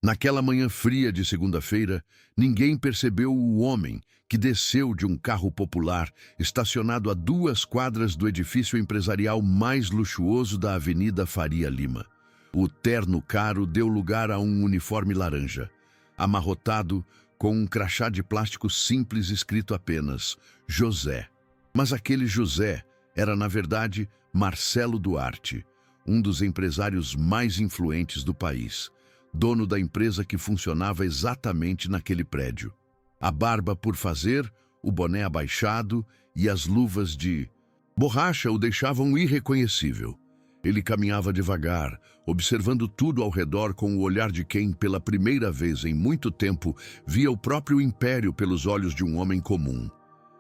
Naquela manhã fria de segunda-feira, ninguém percebeu o homem que desceu de um carro popular estacionado a 2 quadras do edifício empresarial mais luxuoso da Avenida Faria Lima. O terno caro deu lugar a um uniforme laranja, amarrotado com um crachá de plástico simples escrito apenas José. Mas aquele José era, na verdade, Marcelo Duarte, um dos empresários mais influentes do país, dono da empresa que funcionava exatamente naquele prédio. A barba por fazer, o boné abaixado e as luvas de borracha o deixavam irreconhecível. Ele caminhava devagar, observando tudo ao redor com o olhar de quem, pela primeira vez em muito tempo, via o próprio império pelos olhos de um homem comum.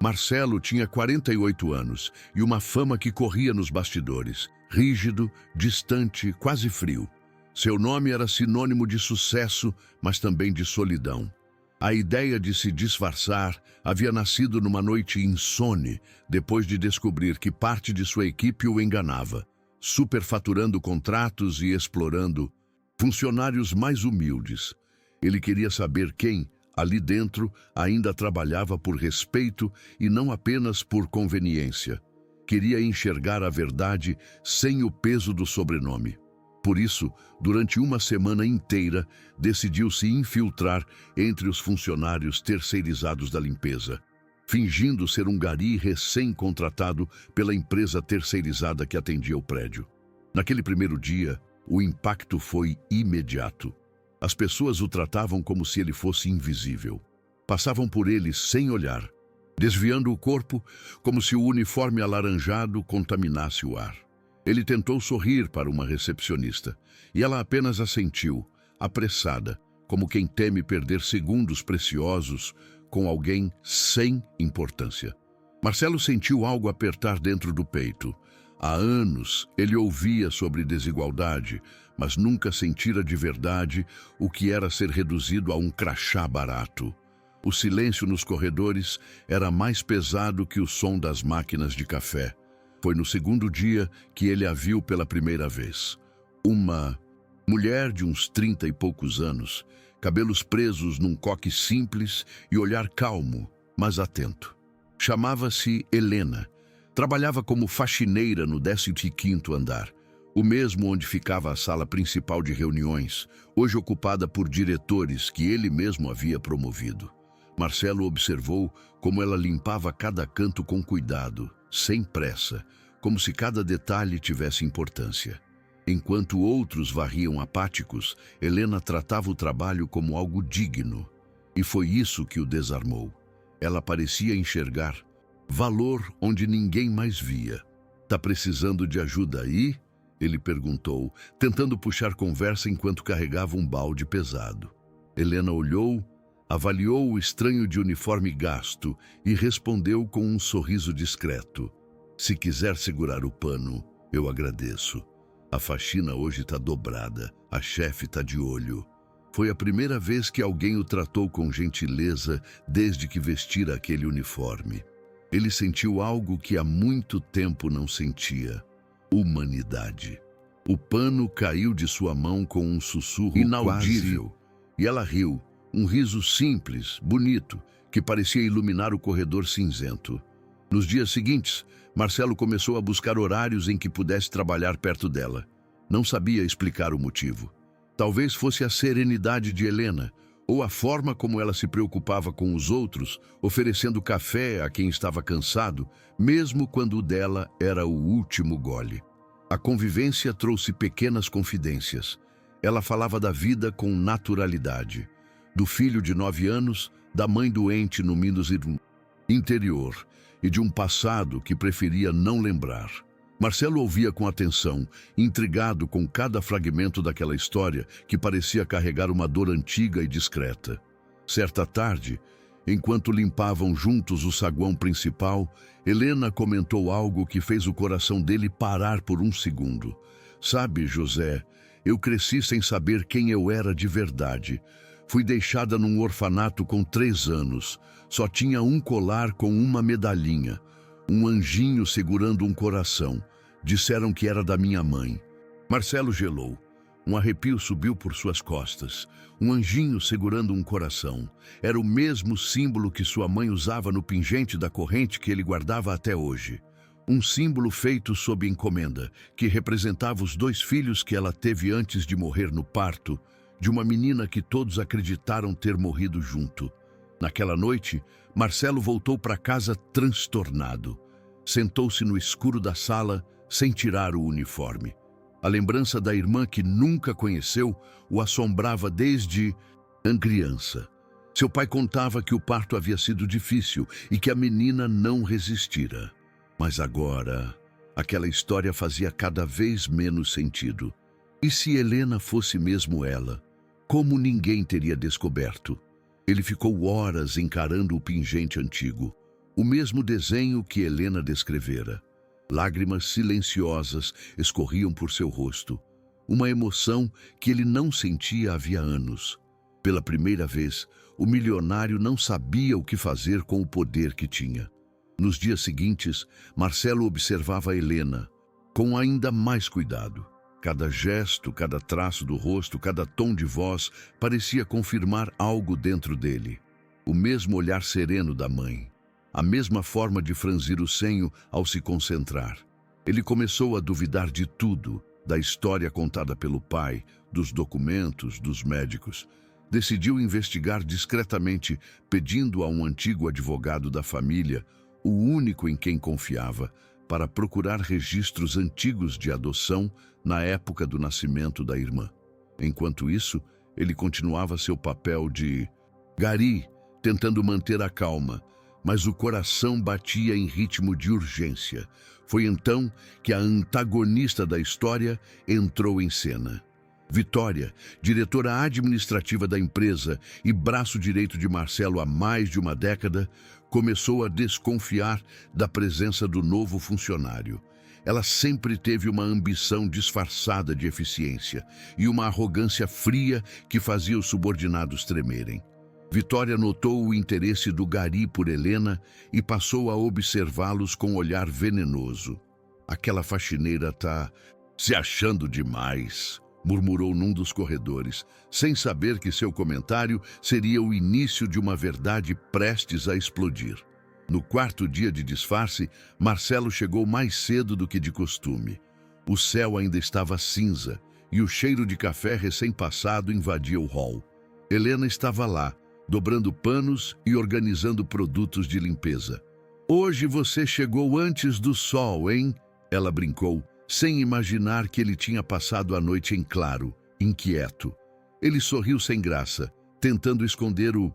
Marcelo tinha 48 anos e uma fama que corria nos bastidores, rígido, distante, quase frio. Seu nome era sinônimo de sucesso, mas também de solidão. A ideia de se disfarçar havia nascido numa noite insone, depois de descobrir que parte de sua equipe o enganava, superfaturando contratos e explorando funcionários mais humildes. Ele queria saber quem, ali dentro, ainda trabalhava por respeito e não apenas por conveniência. Queria enxergar a verdade sem o peso do sobrenome. Por isso, durante uma semana inteira, decidiu se infiltrar entre os funcionários terceirizados da limpeza, fingindo ser um gari recém-contratado pela empresa terceirizada que atendia o prédio. Naquele primeiro dia, o impacto foi imediato. As pessoas o tratavam como se ele fosse invisível. Passavam por ele sem olhar, desviando o corpo como se o uniforme alaranjado contaminasse o ar. Ele tentou sorrir para uma recepcionista, e ela apenas assentiu, apressada, como quem teme perder segundos preciosos com alguém sem importância. Marcelo sentiu algo apertar dentro do peito. Há anos ele ouvia sobre desigualdade, mas nunca sentira de verdade o que era ser reduzido a um crachá barato. O silêncio nos corredores era mais pesado que o som das máquinas de café. Foi no segundo dia que ele a viu pela primeira vez. Uma mulher de uns 30 e poucos anos, cabelos presos num coque simples e olhar calmo, mas atento. Chamava-se Helena. Trabalhava como faxineira no 15º andar, o mesmo onde ficava a sala principal de reuniões, hoje ocupada por diretores que ele mesmo havia promovido. Marcelo observou como ela limpava cada canto com cuidado, sem pressa, como se cada detalhe tivesse importância. Enquanto outros varriam apáticos, Helena tratava o trabalho como algo digno. E foi isso que o desarmou. Ela parecia enxergar valor onde ninguém mais via. "Tá precisando de ajuda aí?" ele perguntou, tentando puxar conversa enquanto carregava um balde pesado. Helena olhou, avaliou o estranho de uniforme gasto e respondeu com um sorriso discreto. "Se quiser segurar o pano, eu agradeço. A faxina hoje está dobrada, a chefe está de olho." Foi a primeira vez que alguém o tratou com gentileza desde que vestira aquele uniforme. Ele sentiu algo que há muito tempo não sentia: humanidade. O pano caiu de sua mão com um sussurro inaudível, e ela riu, um riso simples, bonito, que parecia iluminar o corredor cinzento. Nos dias seguintes, Marcelo começou a buscar horários em que pudesse trabalhar perto dela. Não sabia explicar o motivo. Talvez fosse a serenidade de Helena, ou a forma como ela se preocupava com os outros, oferecendo café a quem estava cansado, mesmo quando o dela era o último gole. A convivência trouxe pequenas confidências. Ela falava da vida com naturalidade, do filho de 9 anos, da mãe doente no Minas interior e de um passado que preferia não lembrar. Marcelo ouvia com atenção, intrigado com cada fragmento daquela história que parecia carregar uma dor antiga e discreta. Certa tarde, enquanto limpavam juntos o saguão principal, Helena comentou algo que fez o coração dele parar por um segundo. "Sabe, José, eu cresci sem saber quem eu era de verdade. Fui deixada num orfanato com 3 anos. Só tinha um colar com uma medalhinha. Um anjinho segurando um coração. Disseram que era da minha mãe." Marcelo gelou. Um arrepio subiu por suas costas. Um anjinho segurando um coração. Era o mesmo símbolo que sua mãe usava no pingente da corrente que ele guardava até hoje. Um símbolo feito sob encomenda, que representava os 2 filhos que ela teve antes de morrer no parto, de uma menina que todos acreditaram ter morrido junto. Naquela noite, Marcelo voltou para casa transtornado. Sentou-se no escuro da sala, sem tirar o uniforme. A lembrança da irmã que nunca conheceu o assombrava desde criança. Seu pai contava que o parto havia sido difícil e que a menina não resistira. Mas agora, aquela história fazia cada vez menos sentido. E se Helena fosse mesmo ela? Como ninguém teria descoberto? Ele ficou horas encarando o pingente antigo, o mesmo desenho que Helena descrevera. Lágrimas silenciosas escorriam por seu rosto, uma emoção que ele não sentia havia anos. Pela primeira vez, o milionário não sabia o que fazer com o poder que tinha. Nos dias seguintes, Marcelo observava Helena, com ainda mais cuidado. Cada gesto, cada traço do rosto, cada tom de voz parecia confirmar algo dentro dele. O mesmo olhar sereno da mãe. A mesma forma de franzir o senho ao se concentrar. Ele começou a duvidar de tudo, da história contada pelo pai, dos documentos, dos médicos. Decidiu investigar discretamente, pedindo a um antigo advogado da família, o único em quem confiava, para procurar registros antigos de adoção na época do nascimento da irmã. Enquanto isso, ele continuava seu papel de gari, tentando manter a calma, mas o coração batia em ritmo de urgência. Foi então que a antagonista da história entrou em cena. Vitória, diretora administrativa da empresa e braço direito de Marcelo há mais de uma década, começou a desconfiar da presença do novo funcionário. Ela sempre teve uma ambição disfarçada de eficiência e uma arrogância fria que fazia os subordinados tremerem. Vitória notou o interesse do gari por Helena e passou a observá-los com um olhar venenoso. Aquela faxineira tá se achando demais, murmurou num dos corredores, sem saber que seu comentário seria o início de uma verdade prestes a explodir. No 4º dia de disfarce, Marcelo chegou mais cedo do que de costume. O céu ainda estava cinza e o cheiro de café recém-passado invadia o hall. Helena estava lá, dobrando panos e organizando produtos de limpeza. "Hoje você chegou antes do sol, hein?" Ela brincou, sem imaginar que ele tinha passado a noite em claro, inquieto. Ele sorriu sem graça, tentando esconder o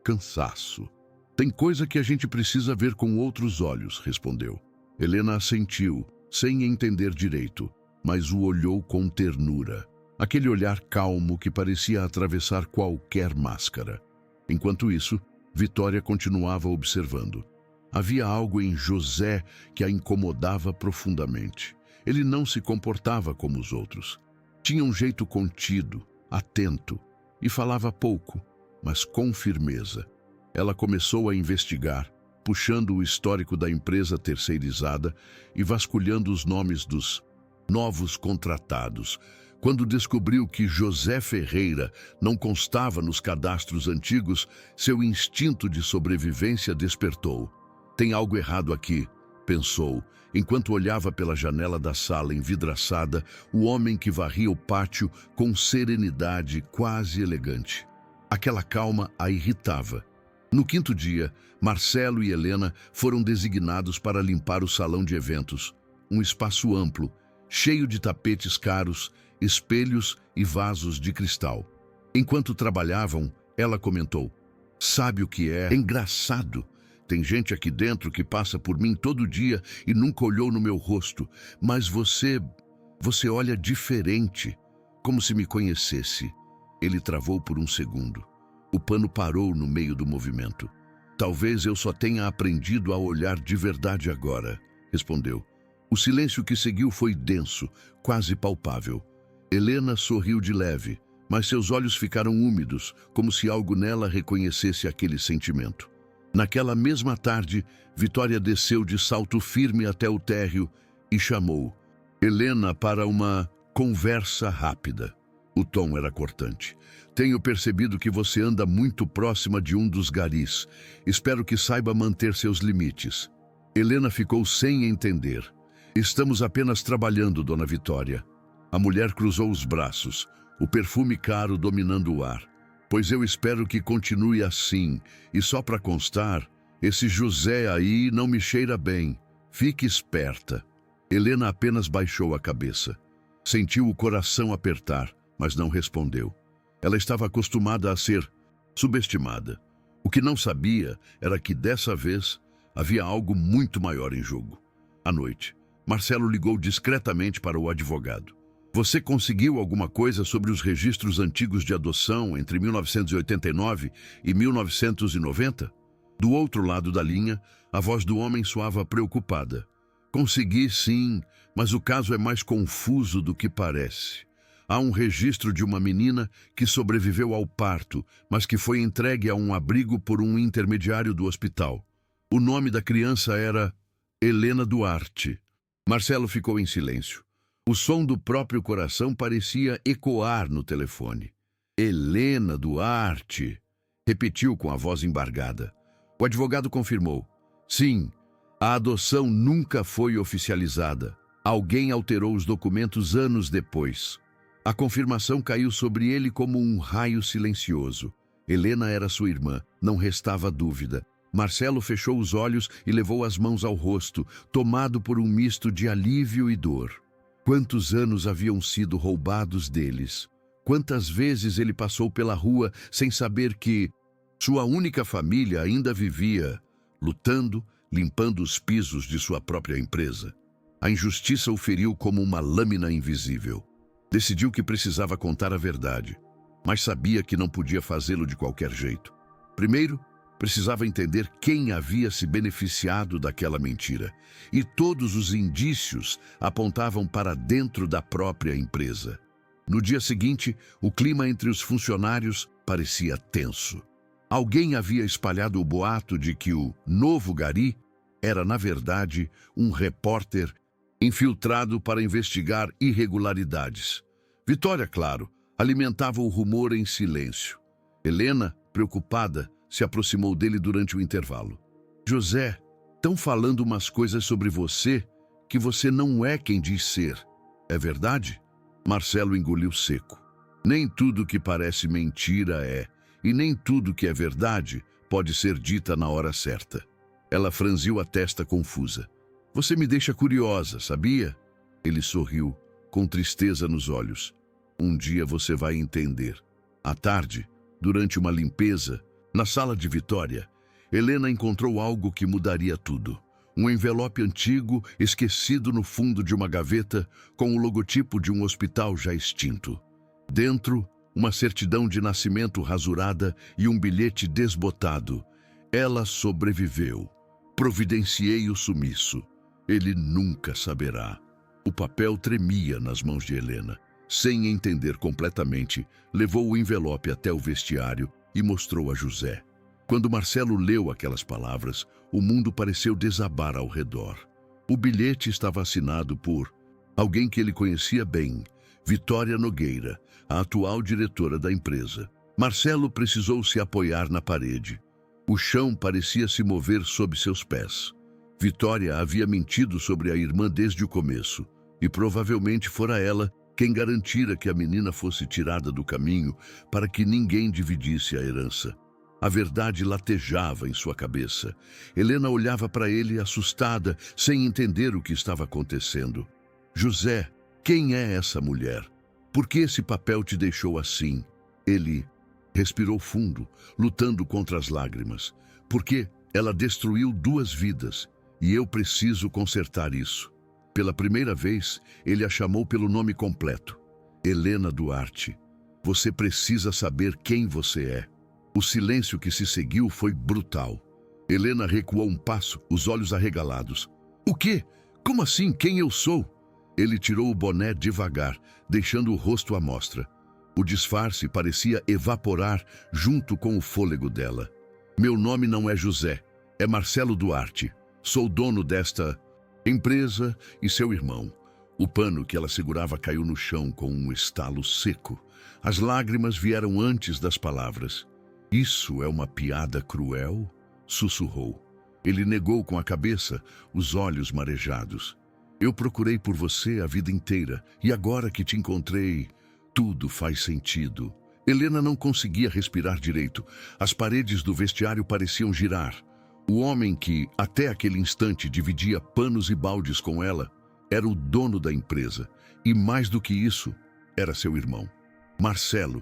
cansaço. "Tem coisa que a gente precisa ver com outros olhos", respondeu. Helena assentiu, sem entender direito, mas o olhou com ternura. Aquele olhar calmo que parecia atravessar qualquer máscara. Enquanto isso, Vitória continuava observando. Havia algo em José que a incomodava profundamente. Ele não se comportava como os outros. Tinha um jeito contido, atento, e falava pouco, mas com firmeza. Ela começou a investigar, puxando o histórico da empresa terceirizada e vasculhando os nomes dos novos contratados, quando descobriu que José Ferreira não constava nos cadastros antigos, seu instinto de sobrevivência despertou. "Tem algo errado aqui", pensou, enquanto olhava pela janela da sala envidraçada o homem que varria o pátio com serenidade quase elegante. Aquela calma a irritava. No 5º dia, Marcelo e Helena foram designados para limpar o salão de eventos, um espaço amplo, cheio de tapetes caros, espelhos e vasos de cristal. Enquanto trabalhavam, ela comentou: "Sabe o que é engraçado? Tem gente aqui dentro que passa por mim todo dia e nunca olhou no meu rosto, mas você olha diferente, como se me conhecesse." Ele travou por um segundo. O pano parou no meio do movimento. "Talvez eu só tenha aprendido a olhar de verdade agora", respondeu. O silêncio que seguiu foi denso, quase palpável. Helena sorriu de leve, mas seus olhos ficaram úmidos, como se algo nela reconhecesse aquele sentimento. Naquela mesma tarde, Vitória desceu de salto firme até o térreo e chamou Helena para uma conversa rápida. O tom era cortante. Tenho percebido que você anda muito próxima de um dos garis. Espero que saiba manter seus limites. Helena ficou sem entender. Estamos apenas trabalhando, Dona Vitória. A mulher cruzou os braços, o perfume caro dominando o ar. Pois eu espero que continue assim. E só para constar, esse José aí não me cheira bem. Fique esperta. Helena apenas baixou a cabeça. Sentiu o coração apertar, mas não respondeu. Ela estava acostumada a ser subestimada. O que não sabia era que, dessa vez, havia algo muito maior em jogo. À noite, Marcelo ligou discretamente para o advogado. Você conseguiu alguma coisa sobre os registros antigos de adoção entre 1989 e 1990? Do outro lado da linha, a voz do homem soava preocupada. Consegui, sim, mas o caso é mais confuso do que parece. Há um registro de uma menina que sobreviveu ao parto, mas que foi entregue a um abrigo por um intermediário do hospital. O nome da criança era Helena Duarte. Marcelo ficou em silêncio. O som do próprio coração parecia ecoar no telefone. Helena Duarte, repetiu com a voz embargada. O advogado confirmou. Sim, a adoção nunca foi oficializada. Alguém alterou os documentos anos depois. A confirmação caiu sobre ele como um raio silencioso. Helena era sua irmã, não restava dúvida. Marcelo fechou os olhos e levou as mãos ao rosto, tomado por um misto de alívio e dor. Quantos anos haviam sido roubados deles? Quantas vezes ele passou pela rua sem saber que sua única família ainda vivia, lutando, limpando os pisos de sua própria empresa? A injustiça o feriu como uma lâmina invisível. Decidiu que precisava contar a verdade, mas sabia que não podia fazê-lo de qualquer jeito. Primeiro, precisava entender quem havia se beneficiado daquela mentira, e todos os indícios apontavam para dentro da própria empresa. No dia seguinte, o clima entre os funcionários parecia tenso. Alguém havia espalhado o boato de que o novo gari era, na verdade, um repórter infiltrado para investigar irregularidades. Vitória, claro, alimentava o rumor em silêncio. Helena, preocupada, se aproximou dele durante o intervalo. José, estão falando umas coisas sobre você que você não é quem diz ser. É verdade? Marcelo engoliu seco. Nem tudo que parece mentira é, e nem tudo que é verdade pode ser dita na hora certa. Ela franziu a testa confusa. Você me deixa curiosa, sabia? Ele sorriu, com tristeza nos olhos. Um dia você vai entender. À tarde, durante uma limpeza, na sala de Vitória, Helena encontrou algo que mudaria tudo. Um envelope antigo, esquecido no fundo de uma gaveta, com o logotipo de um hospital já extinto. Dentro, uma certidão de nascimento rasurada e um bilhete desbotado. Ela sobreviveu. Providenciei o sumiço. Ele nunca saberá. O papel tremia nas mãos de Helena. Sem entender completamente, levou o envelope até o vestiário e mostrou a José. Quando Marcelo leu aquelas palavras, o mundo pareceu desabar ao redor. O bilhete estava assinado por alguém que ele conhecia bem, Vitória Nogueira, a atual diretora da empresa. Marcelo precisou se apoiar na parede. O chão parecia se mover sob seus pés. Vitória havia mentido sobre a irmã desde o começo, e provavelmente fora ela quem garantira que a menina fosse tirada do caminho para que ninguém dividisse a herança. A verdade latejava em sua cabeça. Helena olhava para ele assustada, sem entender o que estava acontecendo. José, quem é essa mulher? Por que esse papel te deixou assim? Ele respirou fundo, lutando contra as lágrimas. Porque ela destruiu 2 vidas, e eu preciso consertar isso. Pela primeira vez, ele a chamou pelo nome completo. Helena Duarte. Você precisa saber quem você é. O silêncio que se seguiu foi brutal. Helena recuou um passo, os olhos arregalados. O quê? Como assim? Quem eu sou? Ele tirou o boné devagar, deixando o rosto à mostra. O disfarce parecia evaporar junto com o fôlego dela. Meu nome não é José, é Marcelo Duarte. Sou dono desta empresa e seu irmão. O pano que ela segurava caiu no chão com um estalo seco. As lágrimas vieram antes das palavras. Isso é uma piada cruel? Sussurrou. Ele negou com a cabeça, os olhos marejados. Eu procurei por você a vida inteira, e agora que te encontrei, tudo faz sentido. Helena não conseguia respirar direito. As paredes do vestiário pareciam girar. O homem que, até aquele instante, dividia panos e baldes com ela, era o dono da empresa. E mais do que isso, era seu irmão. Marcelo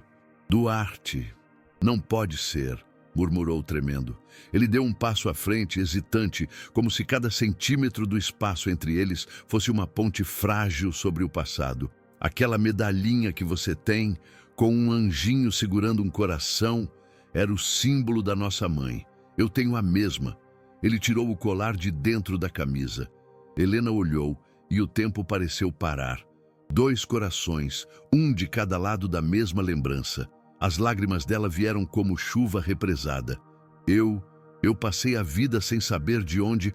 Duarte. Não pode ser, murmurou tremendo. Ele deu um passo à frente, hesitante, como se cada centímetro do espaço entre eles fosse uma ponte frágil sobre o passado. Aquela medalhinha que você tem, com um anjinho segurando um coração, era o símbolo da nossa mãe. Eu tenho a mesma. Ele tirou o colar de dentro da camisa. Helena olhou e o tempo pareceu parar. 2 corações, um de cada lado da mesma lembrança. As lágrimas dela vieram como chuva represada. Eu passei a vida sem saber de onde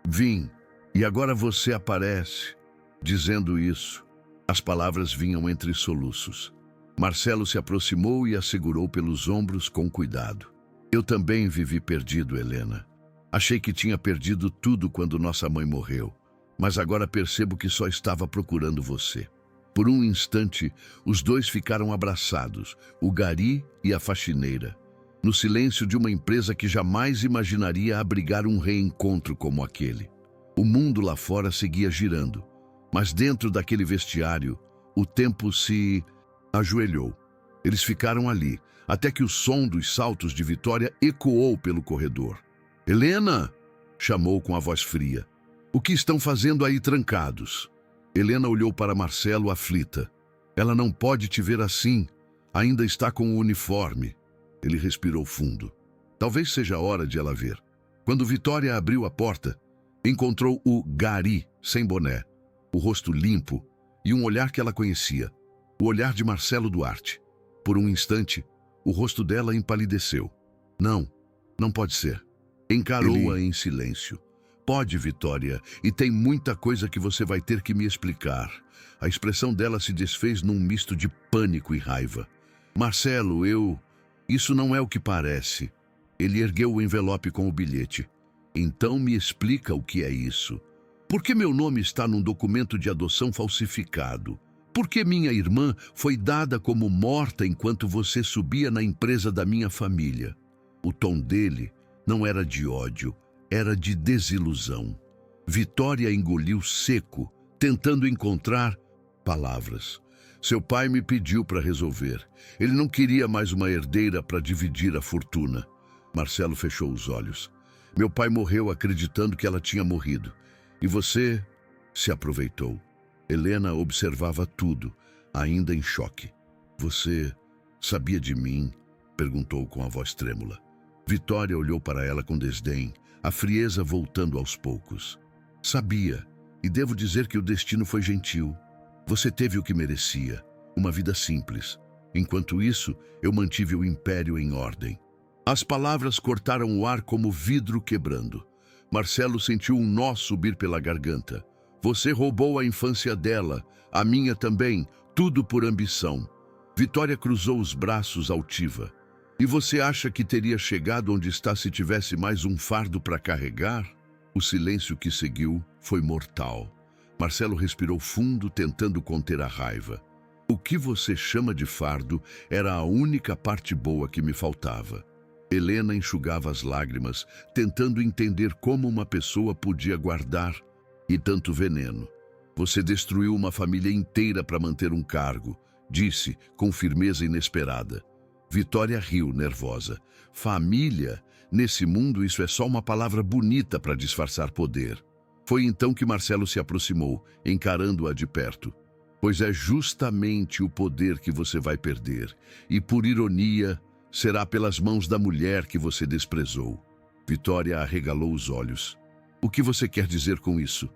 vim. E agora você aparece, dizendo isso. As palavras vinham entre soluços. Marcelo se aproximou e a segurou pelos ombros com cuidado. Eu também vivi perdido, Helena. Achei que tinha perdido tudo quando nossa mãe morreu. Mas agora percebo que só estava procurando você. Por um instante, os dois ficaram abraçados, o gari e a faxineira, no silêncio de uma empresa que jamais imaginaria abrigar um reencontro como aquele. O mundo lá fora seguia girando, mas dentro daquele vestiário, o tempo se ajoelhou. Eles ficaram ali, até que o som dos saltos de Vitória ecoou pelo corredor. "Helena!" chamou com a voz fria. "O que estão fazendo aí trancados?" Helena olhou para Marcelo aflita. "Ela não pode te ver assim. Ainda está com o uniforme." Ele respirou fundo. Talvez seja a hora de ela ver. Quando Vitória abriu a porta, encontrou o gari sem boné, o rosto limpo e um olhar que ela conhecia. O olhar de Marcelo Duarte. Por um instante, o rosto dela empalideceu. Não pode ser. Encarou-a em silêncio. "Pode, Vitória, e tem muita coisa que você vai ter que me explicar." A expressão dela se desfez num misto de pânico e raiva. "Marcelo, Isso não é o que parece." Ele ergueu o envelope com o bilhete. "Então me explica o que é isso. Por que meu nome está num documento de adoção falsificado? Por que minha irmã foi dada como morta enquanto você subia na empresa da minha família?" O tom dele não era de ódio, era de desilusão. Vitória engoliu seco, tentando encontrar palavras. "Seu pai me pediu para resolver. Ele não queria mais uma herdeira para dividir a fortuna." Marcelo fechou os olhos. "Meu pai morreu acreditando que ela tinha morrido. E você se aproveitou." Helena observava tudo, ainda em choque. "Você sabia de mim?" perguntou com a voz trêmula. Vitória olhou para ela com desdém, a frieza voltando aos poucos. "Sabia, e devo dizer que o destino foi gentil. Você teve o que merecia, uma vida simples. Enquanto isso, eu mantive o império em ordem." As palavras cortaram o ar como vidro quebrando. Marcelo sentiu um nó subir pela garganta. "Você roubou a infância dela, a minha também, tudo por ambição." Vitória cruzou os braços altiva. "E você acha que teria chegado onde está se tivesse mais um fardo para carregar?" O silêncio que seguiu foi mortal. Marcelo respirou fundo, tentando conter a raiva. "O que você chama de fardo era a única parte boa que me faltava." Helena enxugava as lágrimas, tentando entender como uma pessoa podia guardar e tanto veneno. "Você destruiu uma família inteira para manter um cargo", disse com firmeza inesperada. Vitória riu, nervosa. "Família? Nesse mundo isso é só uma palavra bonita para disfarçar poder." Foi então que Marcelo se aproximou, encarando-a de perto. "Pois é justamente o poder que você vai perder, e por ironia, será pelas mãos da mulher que você desprezou." Vitória arregalou os olhos. "O que você quer dizer com isso?"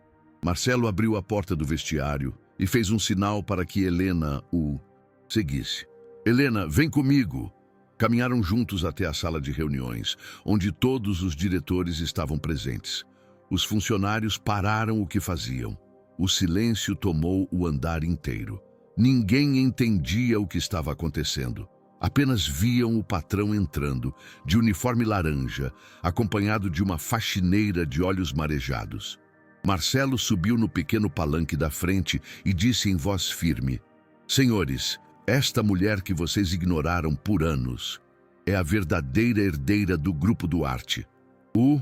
Marcelo abriu a porta do vestiário e fez um sinal para que Helena o seguisse. "Helena, vem comigo." Caminharam juntos até a sala de reuniões, onde todos os diretores estavam presentes. Os funcionários pararam o que faziam. O silêncio tomou o andar inteiro. Ninguém entendia o que estava acontecendo. Apenas viam o patrão entrando, de uniforme laranja, acompanhado de uma faxineira de olhos marejados. Marcelo subiu no pequeno palanque da frente e disse em voz firme: Senhores, esta mulher que vocês ignoraram por anos é a verdadeira herdeira do Grupo Duarte. O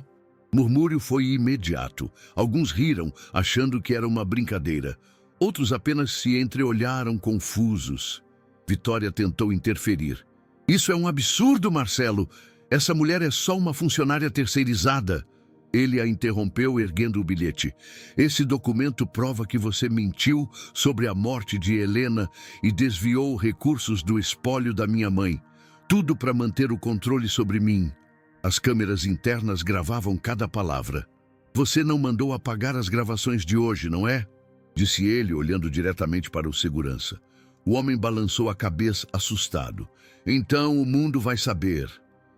murmúrio foi imediato. Alguns riram, achando que era uma brincadeira. Outros apenas se entreolharam confusos. Vitória tentou interferir. Isso é um absurdo, Marcelo. Essa mulher é só uma funcionária terceirizada. Ele a interrompeu, erguendo o bilhete. Esse documento prova que você mentiu sobre a morte de Helena e desviou recursos do espólio da minha mãe. Tudo para manter o controle sobre mim. As câmeras internas gravavam cada palavra. Você não mandou apagar as gravações de hoje, não é? Disse ele, olhando diretamente para o segurança. O homem balançou a cabeça, assustado. Então o mundo vai saber.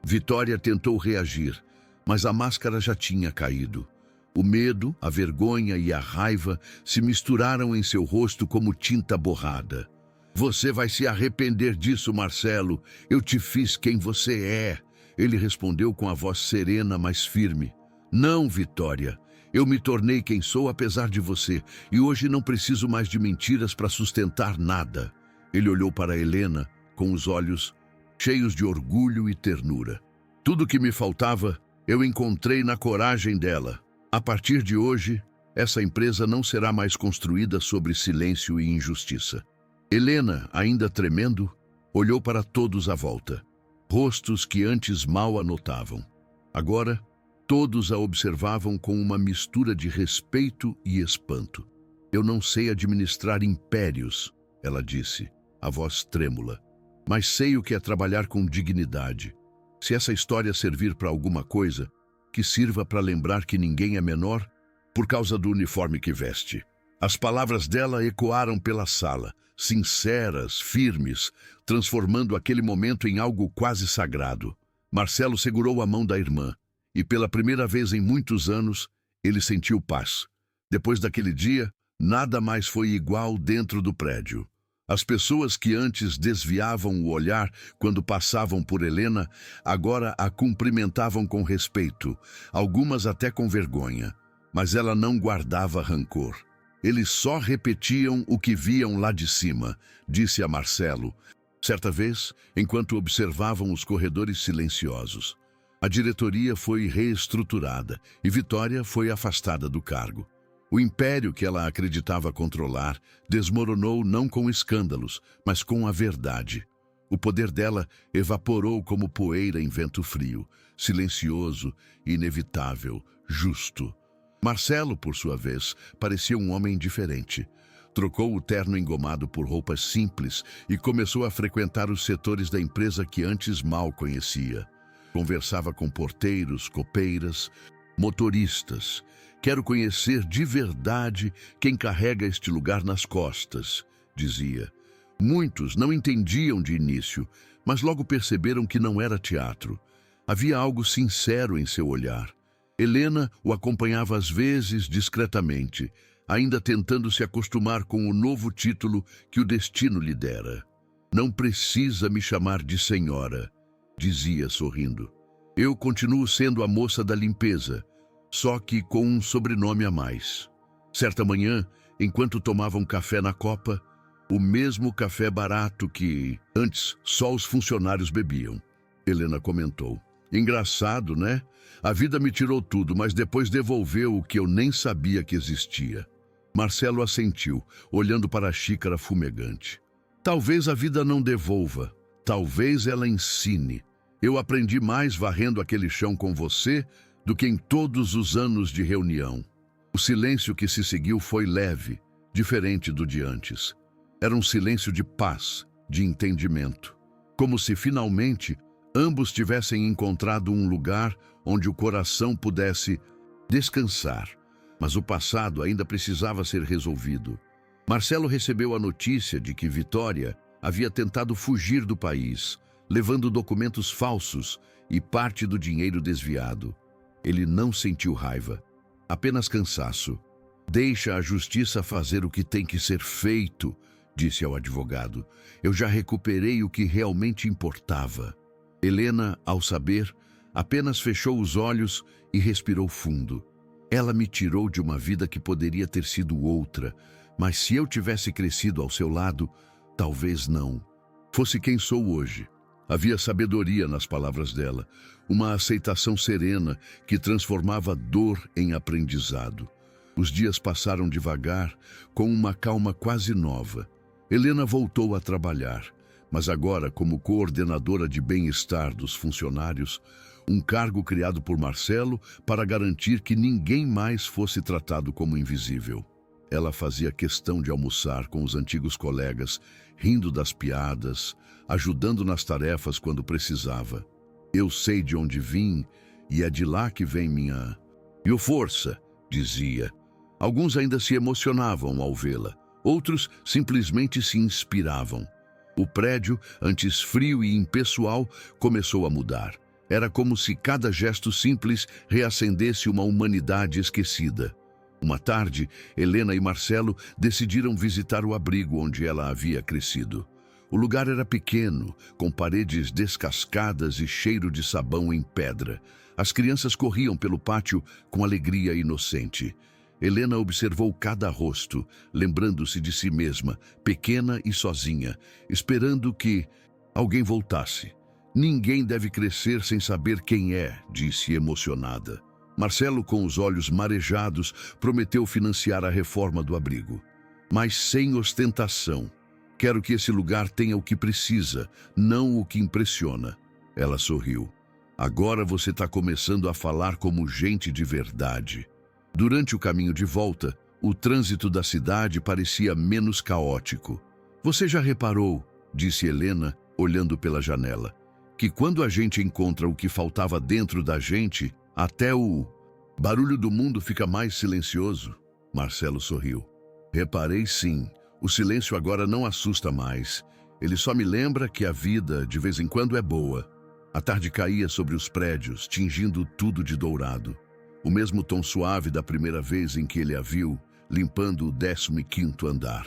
Vitória tentou reagir, mas a máscara já tinha caído. O medo, a vergonha e a raiva se misturaram em seu rosto como tinta borrada. Você vai se arrepender disso, Marcelo. Eu te fiz quem você é. Ele respondeu com a voz serena, mas firme. Não, Vitória. Eu me tornei quem sou apesar de você, e hoje não preciso mais de mentiras para sustentar nada. Ele olhou para Helena com os olhos cheios de orgulho e ternura. Tudo que me faltava, eu encontrei na coragem dela. A partir de hoje, essa empresa não será mais construída sobre silêncio e injustiça. Helena, ainda tremendo, olhou para todos à volta. Rostos que antes mal a notavam. Agora, todos a observavam com uma mistura de respeito e espanto. Eu não sei administrar impérios, ela disse, a voz trêmula, mas sei o que é trabalhar com dignidade. Se essa história servir para alguma coisa, que sirva para lembrar que ninguém é menor por causa do uniforme que veste. As palavras dela ecoaram pela sala, sinceras, firmes, transformando aquele momento em algo quase sagrado. Marcelo segurou a mão da irmã, e pela primeira vez em muitos anos, ele sentiu paz. Depois daquele dia, nada mais foi igual dentro do prédio. As pessoas que antes desviavam o olhar quando passavam por Helena, agora a cumprimentavam com respeito, algumas até com vergonha. Mas ela não guardava rancor. Eles só repetiam o que viam lá de cima, disse a Marcelo, certa vez, enquanto observavam os corredores silenciosos. A diretoria foi reestruturada e Vitória foi afastada do cargo. O império que ela acreditava controlar desmoronou não com escândalos, mas com a verdade. O poder dela evaporou como poeira em vento frio, silencioso, inevitável, justo. Marcelo, por sua vez, parecia um homem diferente. Trocou o terno engomado por roupas simples e começou a frequentar os setores da empresa que antes mal conhecia. Conversava com porteiros, copeiras, motoristas. Quero conhecer de verdade quem carrega este lugar nas costas, dizia. Muitos não entendiam de início, mas logo perceberam que não era teatro. Havia algo sincero em seu olhar. Helena o acompanhava às vezes discretamente, ainda tentando se acostumar com o novo título que o destino lhe dera. Não precisa me chamar de senhora, dizia sorrindo. Eu continuo sendo a moça da limpeza, só que com um sobrenome a mais. Certa manhã, enquanto tomavam café na copa, o mesmo café barato que antes só os funcionários bebiam, Helena comentou. Engraçado, né? A vida me tirou tudo, mas depois devolveu o que eu nem sabia que existia. Marcelo assentiu, olhando para a xícara fumegante. Talvez a vida não devolva, talvez ela ensine. Eu aprendi mais varrendo aquele chão com você do que em todos os anos de reunião. O silêncio que se seguiu foi leve, diferente do de antes. Era um silêncio de paz, de entendimento. Como se finalmente ambos tivessem encontrado um lugar onde o coração pudesse descansar. Mas o passado ainda precisava ser resolvido. Marcelo recebeu a notícia de que Vitória havia tentado fugir do país, levando documentos falsos e parte do dinheiro desviado. Ele não sentiu raiva, apenas cansaço. Deixa a justiça fazer o que tem que ser feito, disse ao advogado. Eu já recuperei o que realmente importava. Helena, ao saber, apenas fechou os olhos e respirou fundo. Ela me tirou de uma vida que poderia ter sido outra, mas se eu tivesse crescido ao seu lado, talvez não. Fosse quem sou hoje. Havia sabedoria nas palavras dela, uma aceitação serena que transformava dor em aprendizado. Os dias passaram devagar, com uma calma quase nova. Helena voltou a trabalhar, mas agora como coordenadora de bem-estar dos funcionários, um cargo criado por Marcelo para garantir que ninguém mais fosse tratado como invisível. Ela fazia questão de almoçar com os antigos colegas, rindo das piadas, ajudando nas tarefas quando precisava. Eu sei de onde vim e é de lá que vem minha... E o força, dizia. Alguns ainda se emocionavam ao vê-la, outros simplesmente se inspiravam. O prédio, antes frio e impessoal, começou a mudar. Era como se cada gesto simples reacendesse uma humanidade esquecida. Uma tarde, Helena e Marcelo decidiram visitar o abrigo onde ela havia crescido. O lugar era pequeno, com paredes descascadas e cheiro de sabão em pedra. As crianças corriam pelo pátio com alegria inocente. Helena observou cada rosto, lembrando-se de si mesma, pequena e sozinha, esperando que alguém voltasse. Ninguém deve crescer sem saber quem é, disse emocionada. Marcelo, com os olhos marejados, prometeu financiar a reforma do abrigo. Mas sem ostentação. Quero que esse lugar tenha o que precisa, não o que impressiona. Ela sorriu. Agora você está começando a falar como gente de verdade. Durante o caminho de volta, o trânsito da cidade parecia menos caótico. Você já reparou, disse Helena, olhando pela janela, que quando a gente encontra o que faltava dentro da gente, até o barulho do mundo fica mais silencioso? Marcelo sorriu. Reparei sim. O silêncio agora não assusta mais. Ele só me lembra que a vida, de vez em quando, é boa. A tarde caía sobre os prédios, tingindo tudo de dourado. O mesmo tom suave da primeira vez em que ele a viu, limpando o 15º andar.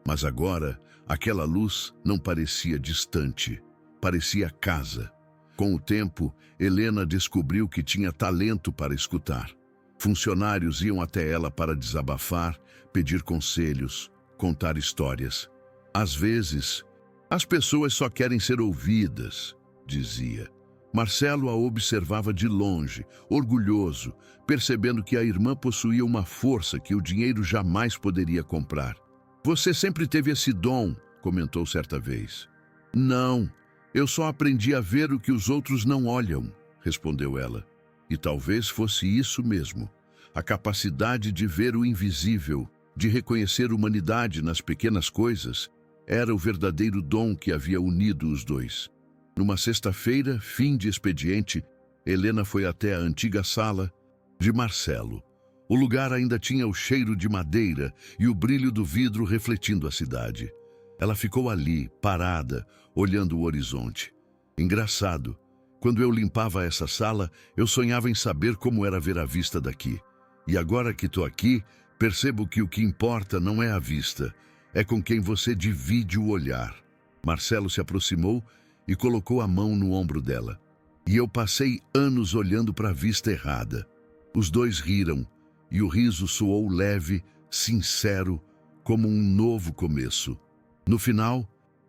Mas agora, aquela luz não parecia distante. Parecia casa. Com o tempo, Helena descobriu que tinha talento para escutar. Funcionários iam até ela para desabafar, pedir conselhos, contar histórias. Às vezes, as pessoas só querem ser ouvidas, dizia. Marcelo a observava de longe, orgulhoso, percebendo que a irmã possuía uma força que o dinheiro jamais poderia comprar. Você sempre teve esse dom, comentou certa vez. Não, eu só aprendi a ver o que os outros não olham, respondeu ela. E talvez fosse isso mesmo, a capacidade de ver o invisível, de reconhecer humanidade nas pequenas coisas, era o verdadeiro dom que havia unido os dois. Numa sexta-feira, fim de expediente, Helena foi até a antiga sala de Marcelo. O lugar ainda tinha o cheiro de madeira e o brilho do vidro refletindo a cidade. Ela ficou ali, parada, olhando o horizonte. Engraçado, quando eu limpava essa sala, eu sonhava em saber como era ver a vista daqui. E agora que estou aqui, percebo que o que importa não é a vista, é com quem você divide o olhar. Marcelo se aproximou e colocou a mão no ombro dela. E eu passei anos olhando para a vista errada. Os dois riram, e o riso soou leve, sincero, como um novo começo. No final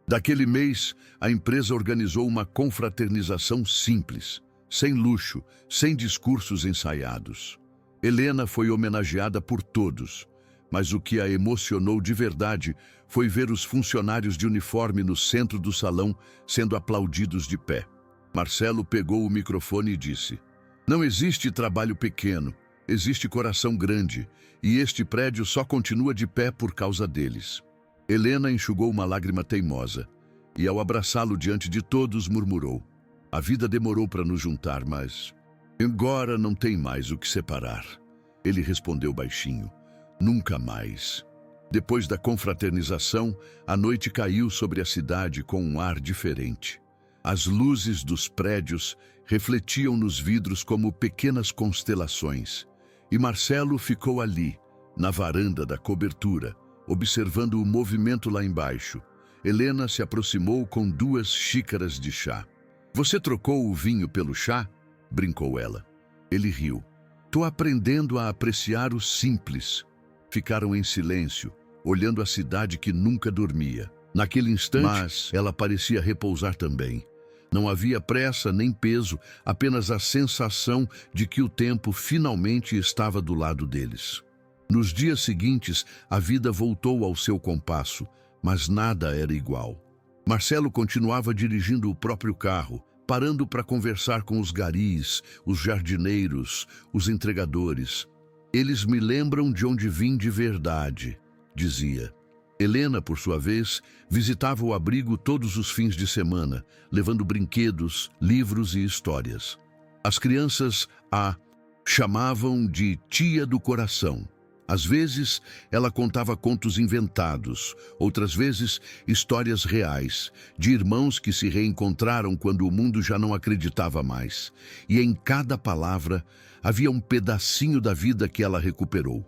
daquele mês, a empresa organizou uma confraternização simples, sem luxo, sem discursos ensaiados. Helena foi homenageada por todos, mas o que a emocionou de verdade foi ver os funcionários de uniforme no centro do salão sendo aplaudidos de pé. Marcelo pegou o microfone e disse: "Não existe trabalho pequeno, existe coração grande, e este prédio só continua de pé por causa deles." Helena enxugou uma lágrima teimosa, e ao abraçá-lo diante de todos murmurou: "A vida demorou para nos juntar, mas agora não tem mais o que separar." Ele respondeu baixinho: "Nunca mais." Depois da confraternização, a noite caiu sobre a cidade com um ar diferente. As luzes dos prédios refletiam nos vidros como pequenas constelações, e Marcelo ficou ali, na varanda da cobertura, observando o movimento lá embaixo. Helena se aproximou com 2 xícaras de chá. "Você trocou o vinho pelo chá?" brincou ela. Ele riu. "Tô aprendendo a apreciar o simples." Ficaram em silêncio, olhando a cidade que nunca dormia. Naquele instante, mas ela parecia repousar também. Não havia pressa nem peso, apenas a sensação de que o tempo finalmente estava do lado deles. Nos dias seguintes, a vida voltou ao seu compasso, mas nada era igual. Marcelo continuava dirigindo o próprio carro, parando para conversar com os garis, os jardineiros, os entregadores. "Eles me lembram de onde vim de verdade", dizia. Helena, por sua vez, visitava o abrigo todos os fins de semana, levando brinquedos, livros e histórias. As crianças a chamavam de tia do coração. Às vezes, ela contava contos inventados, outras vezes, histórias reais, de irmãos que se reencontraram quando o mundo já não acreditava mais. E em cada palavra havia um pedacinho da vida que ela recuperou.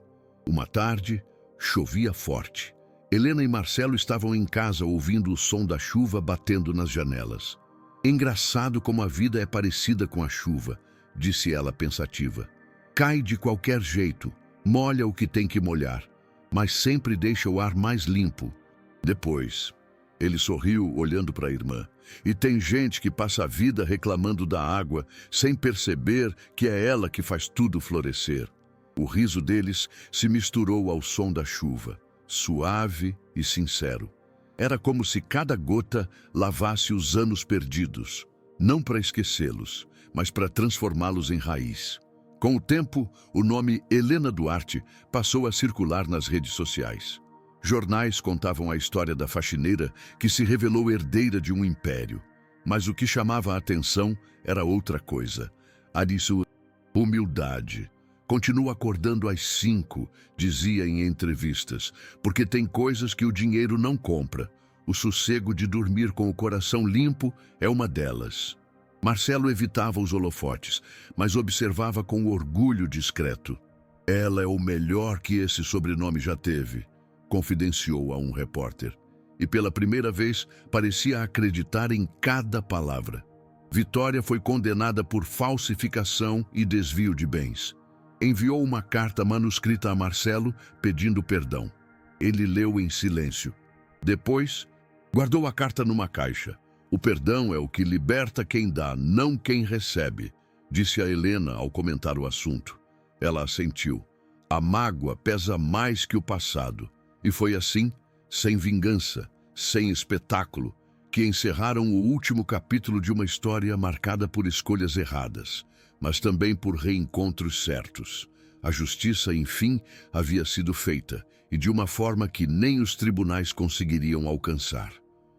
Uma tarde, chovia forte. Helena e Marcelo estavam em casa ouvindo o som da chuva batendo nas janelas. "Engraçado como a vida é parecida com a chuva", disse ela pensativa. "Cai de qualquer jeito, molha o que tem que molhar, mas sempre deixa o ar mais limpo." Depois, ele sorriu olhando para a irmã. "E tem gente que passa a vida reclamando da água, sem perceber que é ela que faz tudo florescer." O riso deles se misturou ao som da chuva, suave e sincero. Era como se cada gota lavasse os anos perdidos, não para esquecê-los, mas para transformá-los em raiz. Com o tempo, o nome Helena Duarte passou a circular nas redes sociais. Jornais contavam a história da faxineira que se revelou herdeira de um império. Mas o que chamava a atenção era outra coisa: a de sua humildade. "Continuo acordando às 5, dizia em entrevistas, porque tem coisas que o dinheiro não compra. O sossego de dormir com o coração limpo é uma delas." Marcelo evitava os holofotes, mas observava com orgulho discreto. "Ela é o melhor que esse sobrenome já teve", confidenciou a um repórter. E pela primeira vez parecia acreditar em cada palavra. Vitória foi condenada por falsificação e desvio de bens. Enviou uma carta manuscrita a Marcelo pedindo perdão. Ele leu em silêncio. Depois, guardou a carta numa caixa. "O perdão é o que liberta quem dá, não quem recebe", disse a Helena ao comentar o assunto. Ela assentiu. "A mágoa pesa mais que o passado." E foi assim, sem vingança, sem espetáculo, que encerraram o último capítulo de uma história marcada por escolhas erradas, mas também por reencontros certos. A justiça, enfim, havia sido feita, e de uma forma que nem os tribunais conseguiriam alcançar.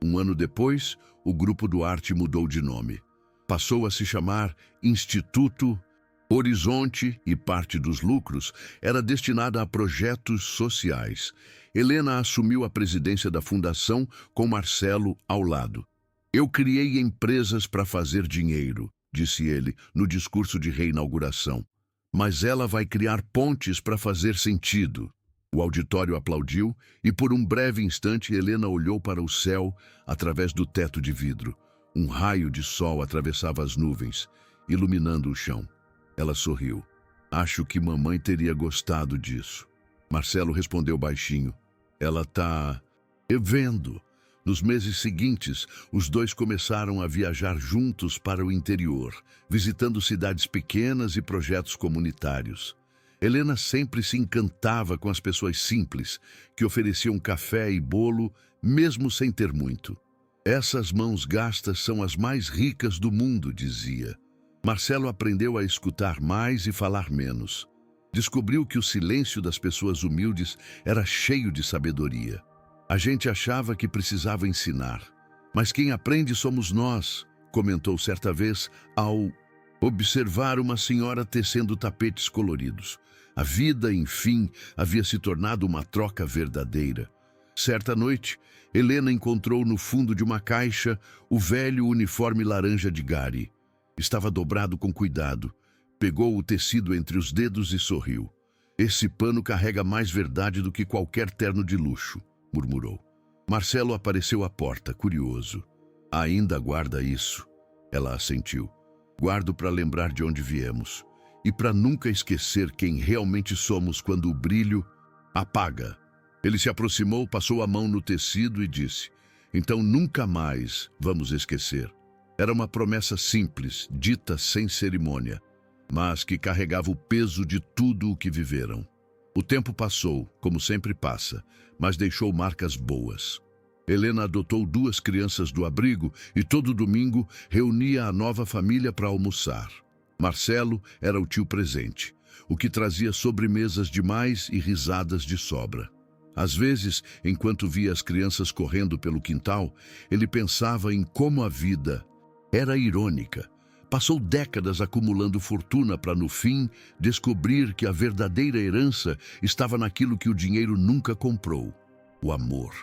Um ano depois, o Grupo Duarte mudou de nome. Passou a se chamar Instituto Horizonte e parte dos lucros era destinada a projetos sociais. Helena assumiu a presidência da fundação com Marcelo ao lado. "Eu criei empresas para fazer dinheiro", disse ele no discurso de reinauguração. "Mas ela vai criar pontes para fazer sentido." O auditório aplaudiu e por um breve instante Helena olhou para o céu através do teto de vidro. Um raio de sol atravessava as nuvens, iluminando o chão. Ela sorriu. "Acho que mamãe teria gostado disso." Marcelo respondeu baixinho. "Ela tá vendo." Nos meses seguintes, os dois começaram a viajar juntos para o interior, visitando cidades pequenas e projetos comunitários. Helena sempre se encantava com as pessoas simples, que ofereciam café e bolo, mesmo sem ter muito. "Essas mãos gastas são as mais ricas do mundo", dizia. Marcelo aprendeu a escutar mais e falar menos. Descobriu que o silêncio das pessoas humildes era cheio de sabedoria. "A gente achava que precisava ensinar, mas quem aprende somos nós", comentou certa vez ao observar uma senhora tecendo tapetes coloridos. A vida, enfim, havia se tornado uma troca verdadeira. Certa noite, Helena encontrou no fundo de uma caixa o velho uniforme laranja de Gary. Estava dobrado com cuidado. Pegou o tecido entre os dedos e sorriu. Esse pano carrega mais verdade do que qualquer terno de luxo, murmurou. Marcelo apareceu à porta, curioso. Ainda guarda isso? Ela assentiu. Guardo para lembrar de onde viemos e para nunca esquecer quem realmente somos quando o brilho apaga. Ele se aproximou, passou a mão no tecido e disse: então nunca mais vamos esquecer. Era uma promessa simples, dita sem cerimônia, mas que carregava o peso de tudo o que viveram. O tempo passou, como sempre passa, mas deixou marcas boas. Helena adotou 2 crianças do abrigo e todo domingo reunia a nova família para almoçar. Marcelo era o tio presente, o que trazia sobremesas demais e risadas de sobra. Às vezes, enquanto via as crianças correndo pelo quintal, ele pensava em como a vida era irônica. Passou décadas acumulando fortuna para, no fim, descobrir que a verdadeira herança estava naquilo que o dinheiro nunca comprou: o amor.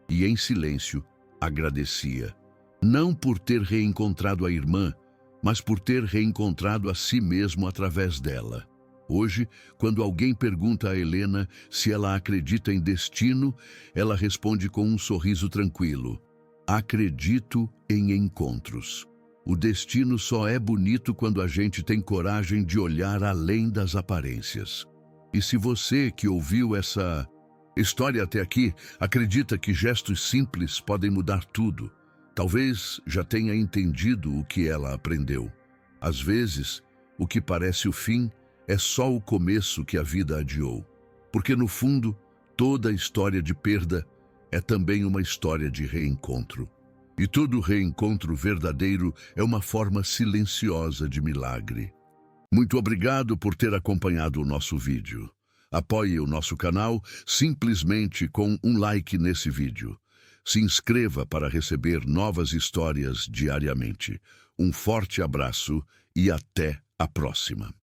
E, em silêncio, agradecia. Não por ter reencontrado a irmã, mas por ter reencontrado a si mesmo através dela. Hoje, quando alguém pergunta a Helena se ela acredita em destino, ela responde com um sorriso tranquilo: acredito em encontros. O destino só é bonito quando a gente tem coragem de olhar além das aparências. E se você que ouviu essa história até aqui acredita que gestos simples podem mudar tudo, talvez já tenha entendido o que ela aprendeu. Às vezes, o que parece o fim é só o começo que a vida adiou. Porque, no fundo, toda história de perda é também uma história de reencontro. E todo reencontro verdadeiro é uma forma silenciosa de milagre. Muito obrigado por ter acompanhado o nosso vídeo. Apoie o nosso canal simplesmente com um like nesse vídeo. Se inscreva para receber novas histórias diariamente. Um forte abraço e até a próxima.